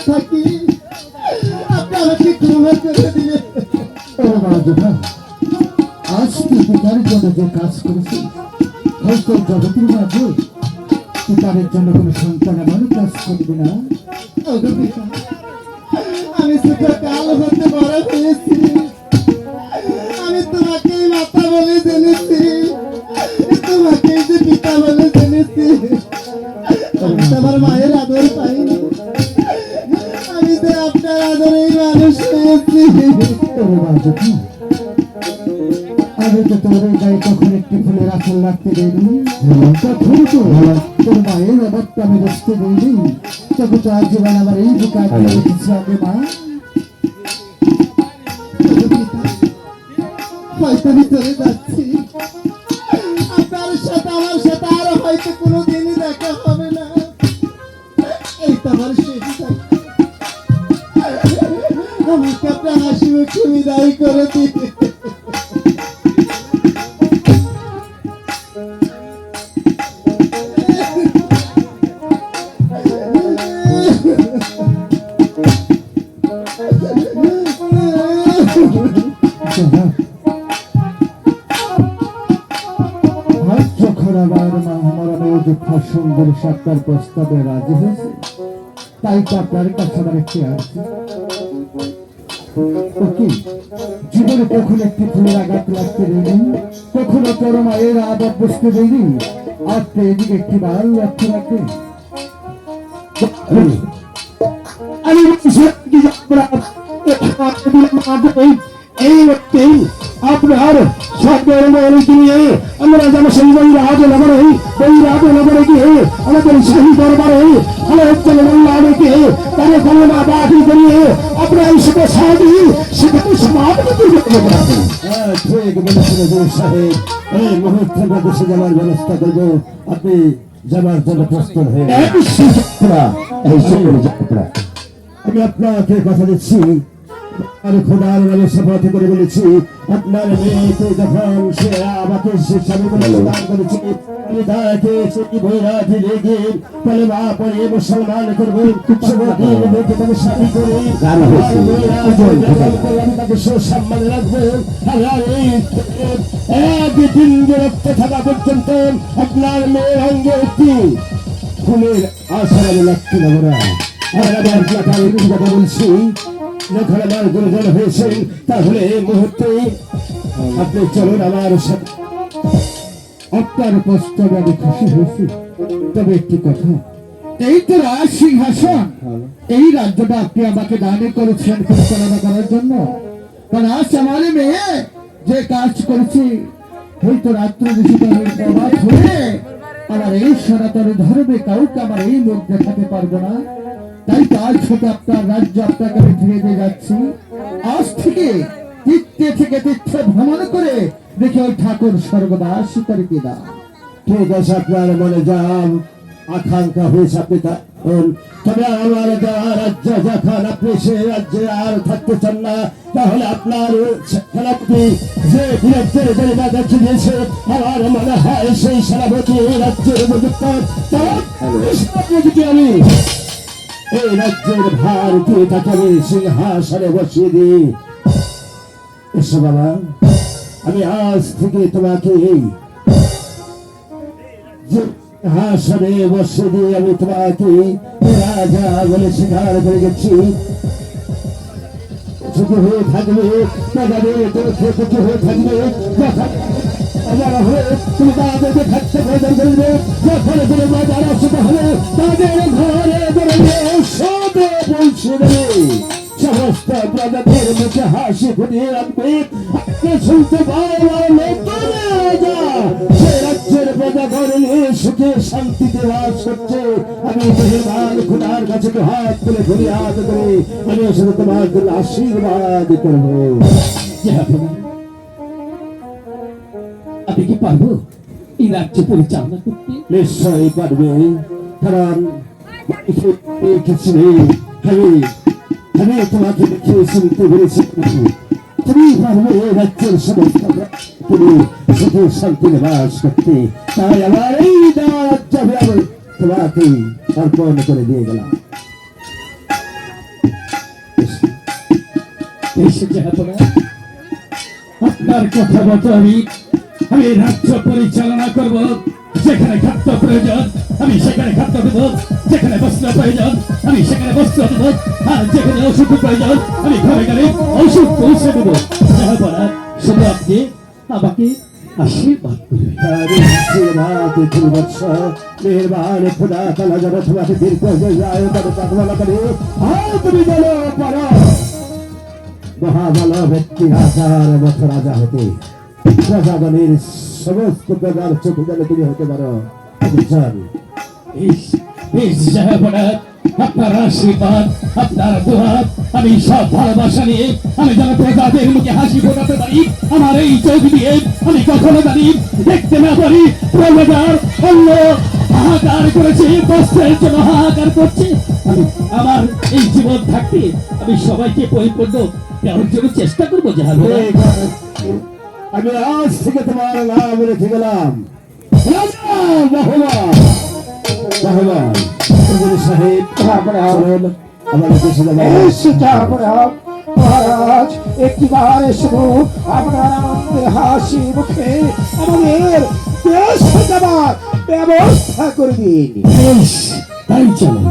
থাকি, আপনি আমাকে ক্ষমা করে দিলেন। আজ তুই পিতার জন্য যে কাজ করেছিস, হয়তো জগতের মাঝে পিতারের জন্য কোনো সন্তান আমারও কাজ করবে না। আমি শুধু কাল হতে বড় হয়েছি, আমি তোমাকেই মাতা বলে জেনেছি, তোমাকেই যে পিতা বলে জেনেছি। আমি তো আমার মায়ের আদর পাইনি, আমি তো আপনার আদরেই মানুষ হয়েছি। আমি তো তোর গায়ে কখন একটি ফুলের আসল রাখতে দেয়নি, তখন তো তোর মায়ের অবাকটা আমি বসতে দেয়নি। তবে তো আজীবন আমার এই বুকে আটকে রেখেছি আমি মা। হয়তো আমি চলে যাচ্ছি, আপনার সাথে আমার সাথে আরো হয়তো কোনোদিনই দেখা হবে না। এই তো আমার শেষ দেখা। আমাকে আপনার হাসি মুখে বিদায় করে দিন। সুন্দর সাতটার প্রস্তাবে রাজি হয়েছে, তাই তো আপনার কাছে আমার একটি আছে। জীবনে কখনো একটি ফুলের আঘাত লাগতে দেয়নি, কখনো তোর মায়ের আঘাত বসতে দেয়নি। আপনি এদিকে একটি বার লক্ষ্য রাখবেন। আপনার সবের নিয়ে আমরা যেন সেই বই রাজ নগরে বই রাজ নগরে গিয়ে আমাদের সেই দরবারে আলোকে তারে গণনা বাকি করিয়ে আপনার সেটা সাহায্য সেটাকে সমাপ্ত সাহেব এই মুহূর্তে দেশে যাওয়ার ব্যবস্থা করবো। আপনি যাবার জন্য প্রস্তুত হয়ে আমি আপনাকে কথা দিচ্ছি, আমি খোদার নামে শপথ করে বলেছি, আপনার মেয়েকে যখন সে আমাকে সে স্বামী বলে দান করেছে, আমি তাকে সেই বৈরাটি লেগে কলেমা পড়ে মুসলমান করবো, স্বামী করে আমি তাকে সুসম্মান রাখবো। একদিন বিরক্ত থাকা পর্যন্ত আপনার মেয়ের অঙ্গে একটি ফুলের আশা লাগতে দেবো না। কথা বলছি, যখন আমার গুরুজন হয়েছেন তাহলে এই মুহূর্তে আপনি চলুন আমার সাথে। আপনার প্রস্তাবে আমি খুশি হয়েছি, তবে একটি কথা, এই তো রাজ সিংহাসন, এই রাজ্যটা আপনি আমাকে দানে করেছেন পরিচালনা করার জন্য। কারণ আজ আমার মেয়ে যে কাজ করেছি, হয়তো রাত্র হয়ে আমার এই সনাতন ধর্মে কাউকে আমার এই মুখ দেখাতে পারবো না। তাই তো আজ থেকে আপনার রাজ্য আপনাকে আমি ফিরে দিয়ে যাচ্ছি। আজ থেকে তীর্থে থেকে তীর্থ ভ্রমণ করে দেখে ওই ঠাকুর স্বর্গবাসী করে কিনা। ঠিক আছে, আপনার মনে যান আকাঙ্ক্ষা হয়েছে আপনি তবে আমার রাজ্য যখন আপনি সে রাজ্যে আর থাকতে চান না, তাহলে আপনার সেনাপতি যে বীরত্বের জায়গা দেখে দিয়েছে, আমার মনে হয় সেই সেনাপতি রাজ্যের উপযুক্ত। আমি এই রাজ্যের ভার দিয়ে তাকে আমি সিংহাসনে বসিয়ে দিই। এসো বাবা, আমি আজ থেকে তোমাকে এই সিংহাসনে বসিয়ে দিয়ে আমি তোমাকে রাজা বলে স্বীকার করে গেছি। সুখী হয়ে থাকবে, সুখী হয়ে থাকবে, তুমি তাদেরকে থাকতে প্রয়োজন করবে। যখন যারা সুখী হবে তাদের ঘরে পৌঁছে দেবে, সমস্ত প্রজাদের মুখে হাসি ফুটিয়ে রাখবে। আপনি শুনতে পাওয়া সে রাজ্যের প্রজাগণ সুখে শান্তিতে বাস করছে। আমি বেহিমান খুদার কাছে হাত তুলে ফরিয়াদ করে আমি শুধু তোমার জন্য আশীর্বাদ করবো। আমি কি পারবো এই রাজ্য পরিচালনা করতে? নিশ্চয়ই পারবে, কারণ আমি তোমাকে দেখিয়ে শুনতে পেরেছি তুমি পারবে এই রাজ্যের সমস্ত তুমি সুখে শান্তিতে বাস করতে। তাই আমার এই রাজ্য আমি তোমাকে অর্পণ করে দিয়ে গেলাম। এসে যাবো না। আপনার কথা মতো আমি এই রাজ্য পরিচালনা করব। যেখানে খাদ্য প্রয়োজন আমি সেখানে খাদ্য দেবো, যেখানে বস্ত্র প্রয়োজন আমি সেখানে বস্ত্র দেবো, আর যেখানে ওষুধ প্রয়োজন আমি ঘরে ঘরে ওষুধ পৌঁছে দেবো। যাবো না, শুধু আপনি আমাকে আশীর্বাদ করবেন। अरे आशीर्वाद तुम बच्चा मेहरबान खुदा ताला जब तुम्हारे दिल को जाए तब तकवाला करे हाथ भी बोलो परो মহাবল ব্যক্তি রাজার মতো রাজা হতে প্রজাগণের সমস্ত প্রজার চোখে যেন তুমি হতে পারো বুঝছেন? আপনার আশীর্বাদ, আপনার দোয়াত আমি সব ভালোবাসা নিয়ে আমি যেন প্রজাদের মুখে হাসি ফোটাতে পারি। আমার এই চোখ দিয়ে আমি কখনো জানি দেখতে না পারি প্রজার অন্য হাহাকার করেছে, বস্ত্রের জন্য হাহাকার করছে। আমি আমার এই জীবন থাকতে আমি সবাইকে পরিপূর্ণ দেওয়ার জন্য চেষ্টা করবো। জাহাজ আমি আজ থেকে তোমার নাম রেখে গেলাম রাজা মহম্মদ মহম্মদ সাহেব। আমাদের দেশে মহারাজ একটিবার শুধু আপনার আনন্দের হাসি মুখে আমাদের দেশ যাবার ব্যবস্থা করে দিন। তাই চলো।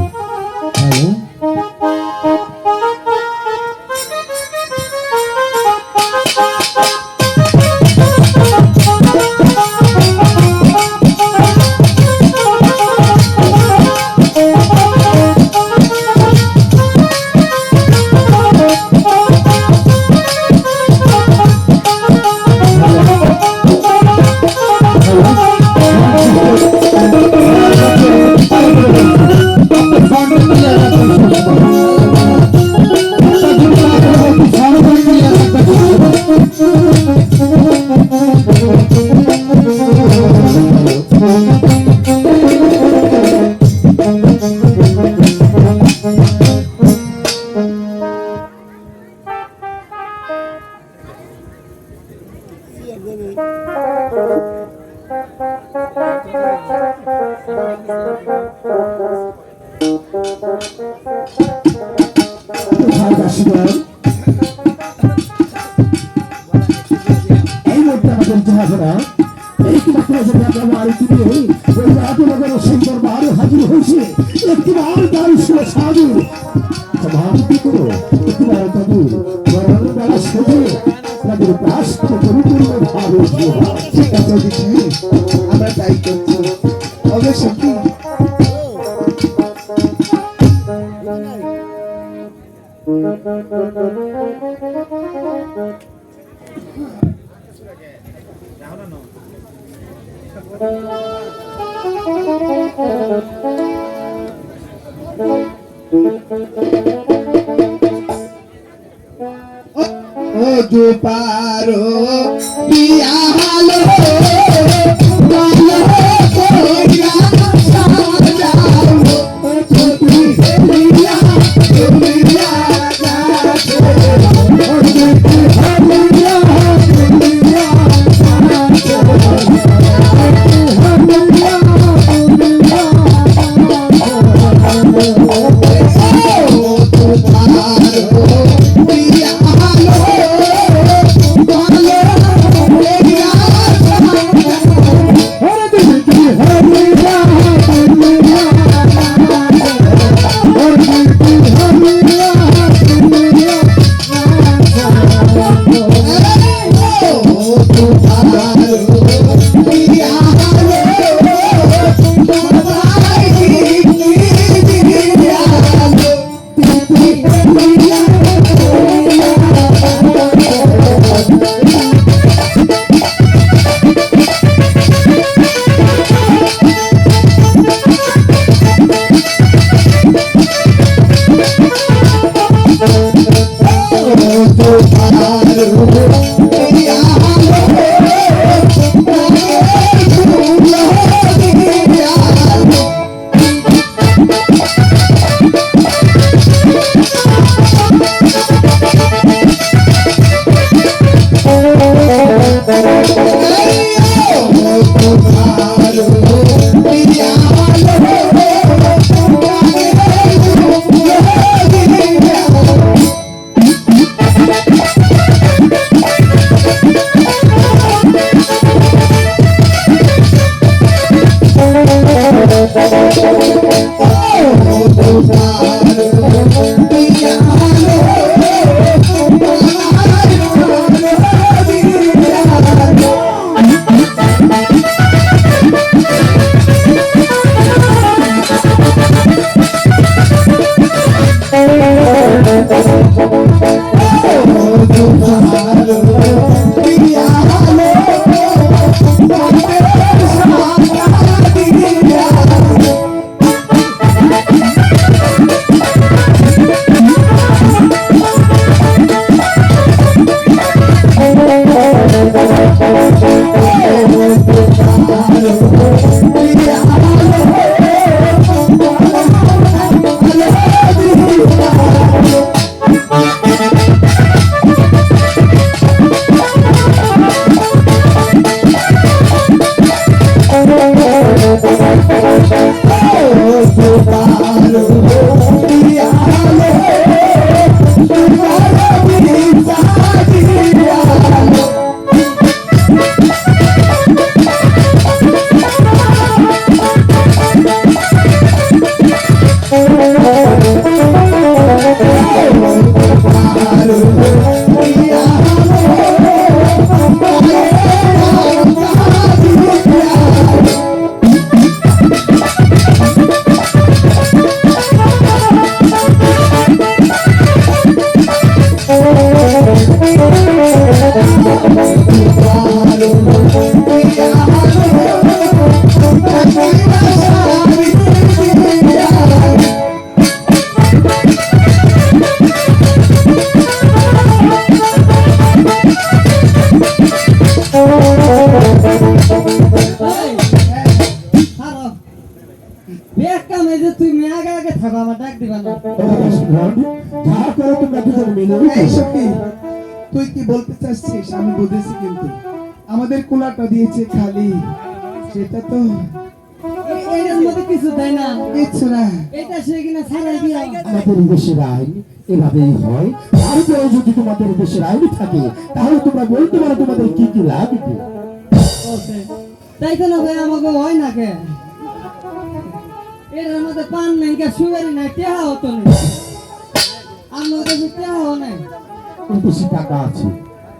এই মধ্যে আমাদের যাহারা একমাত্র আমার সুন্দর বারো হাজির হয়েছে একটিবার তার সাধু সমাপ্তি করো একটিবার তাদের বরণ বেলা সেজে তাদের পাশ করে পরিপূর্ণ ভাবে ঠিক আছে দিদি, আমরা তাই করছি। অবশ্য কি ও যে পারো দিয়া হালো না। যা করো তোমরা দুজন মিলে এই সখী, তুই কি বলতে চাচ্ছিস আমি বুঝেছি, কিন্তু আমাদের কুলাটা দিয়েছে খালি, সেটা তো এটার মধ্যে কিছু দেয় না, কিচ্ছু না। এটা সে কিনা ছাড়াই দিয়া। আমাদের দেশের আইন এভাবেই হয়। তারপরে যদি তোমাদের দেশের আইন থাকে তাহলে তোমরা বলতে পারো তোমাদের কি কি লাগবে। ওকে, তাই তো না ভাই, আমাকে হয় না কে? এটার মধ্যে পান নাই, কে সুগারি নাই, টেহা হতো না। আমার কাছে টেহাও নাই। ওর দেশে টাকা আছে,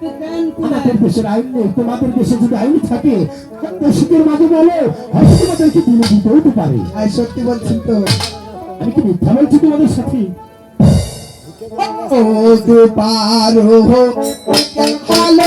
তো দেন কোথায়? আমাদের দেশের আইন নেই। তোমাদের দেশে যদি আইন থাকে দেশের মাঝে বলো, হয়তো তোমাদেরকে দিনে দিতে হতে পারে। আর সত্যি বলছেন তো? আমি কি মিথ্যা বলছি তোমাদের সাথে? ও তো পারো ভালো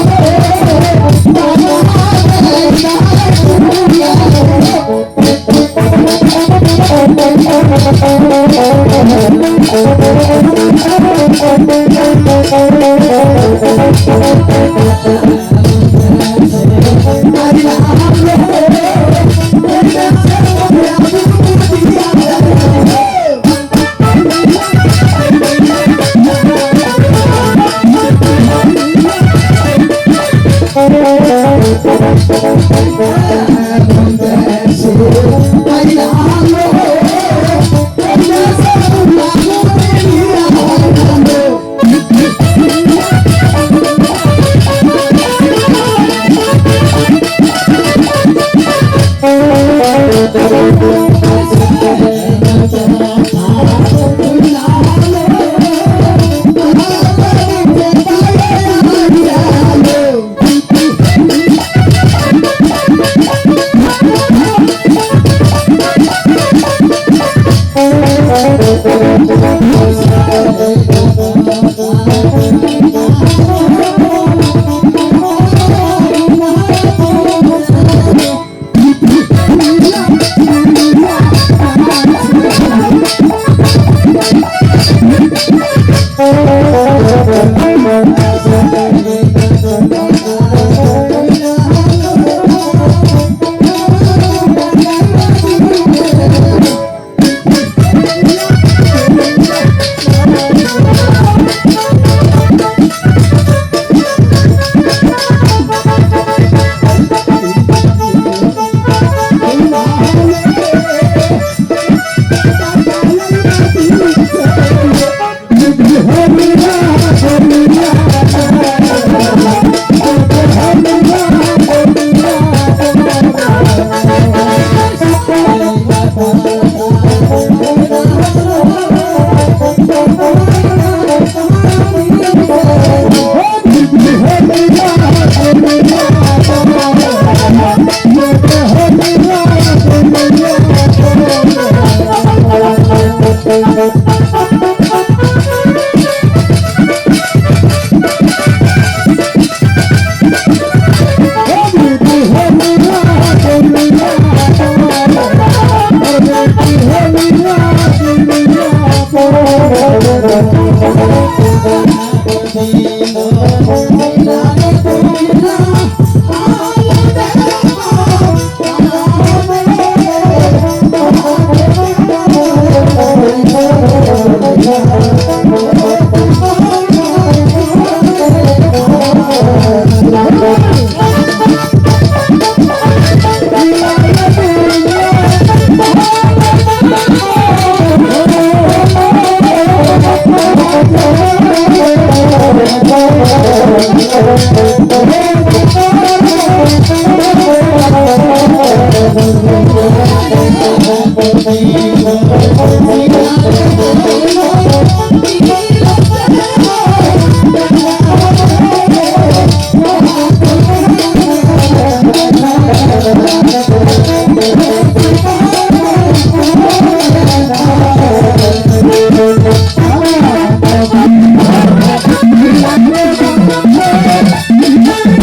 Thank you.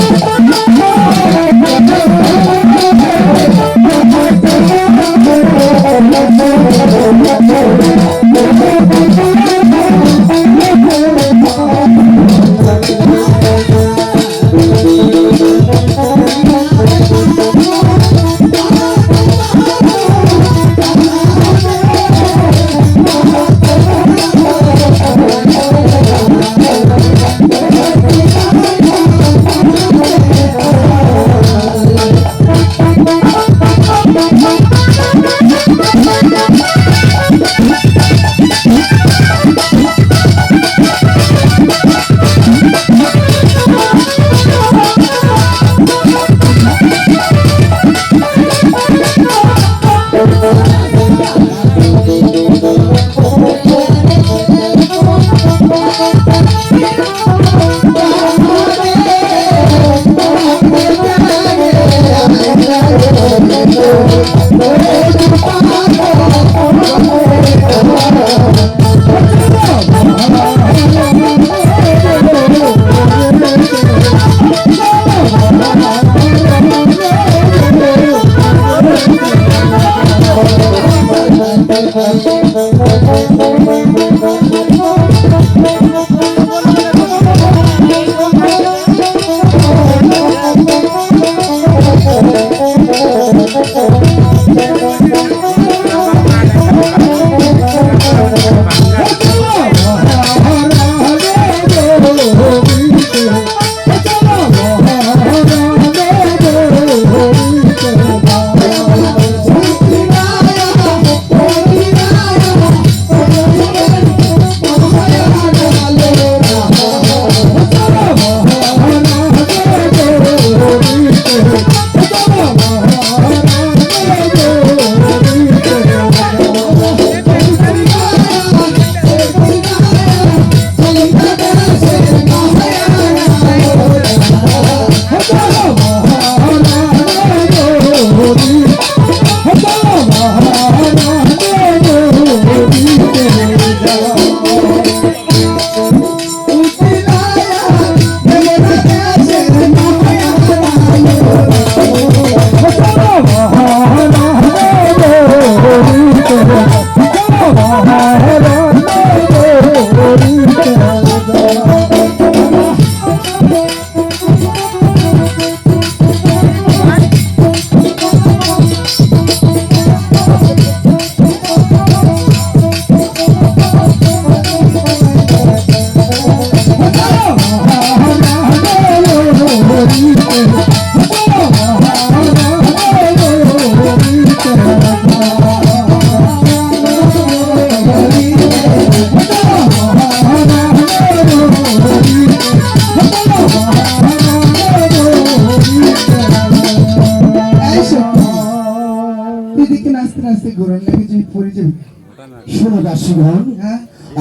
শোনো দাসীগণ,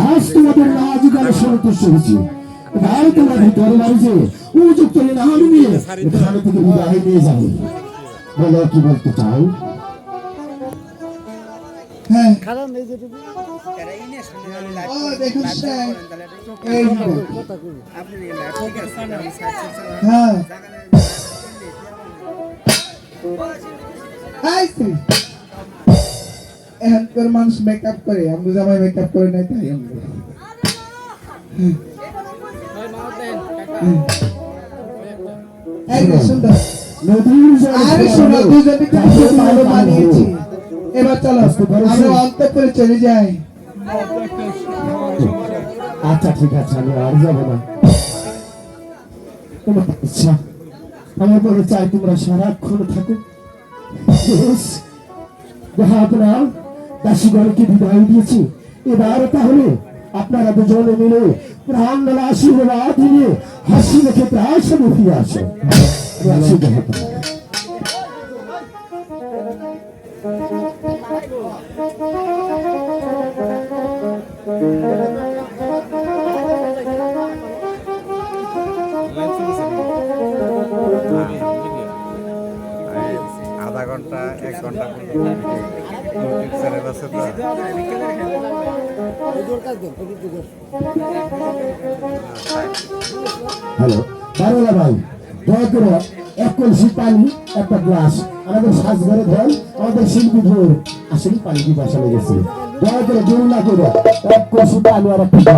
আজ তোমাদের নাচ গান সন্তোষ হয়েছে। এবার তোমরা ভিতরে বাড়িতে উপযুক্ত নাম নিয়ে এখানে থেকে বিদায় নিয়ে যাবে। বলো কি বলতে চাও? হ্যাঁ ও দেখুন স্যার, এই হ্যাঁ হাই স্ত্রী এখানকার মানুষ মেকআপ করে, আমরা জামাই মেকআপ করে নাই তাই আমরা এই যে সুন্দর আরে শোনো, দুজনে খুব ভালো মানিয়েছি। এবার চলো আমরা অন্তঃপুরে চলে যাই। আচ্ছা ঠিক আছে, আমি আর যাবো না। তোমার ইচ্ছা, আমার মনে চাই তোমরা সারাক্ষণ থাকো। আপনার দাসীগণকে বিদায় দিয়েছি, এবার তাহলে আপনারা দুজনে মিলে প্রাণ আশীর্বাদ দিয়ে হাসি রেখে প্রায় সব ফিরে আসো। আধা ঘন্টা 1 ঘন্টা আছে তো। হ্যালো বারোলা ভাই, দয়া করে 1 কলসি পানি, 1টা গ্লাস আমাদের সাজঘরে ধর, আমাদের শিল্পী ধর আসলে পানি পিপাসা লেগেছে। দয়া করে জোর না করে 1 কলসি পানি আর 1টা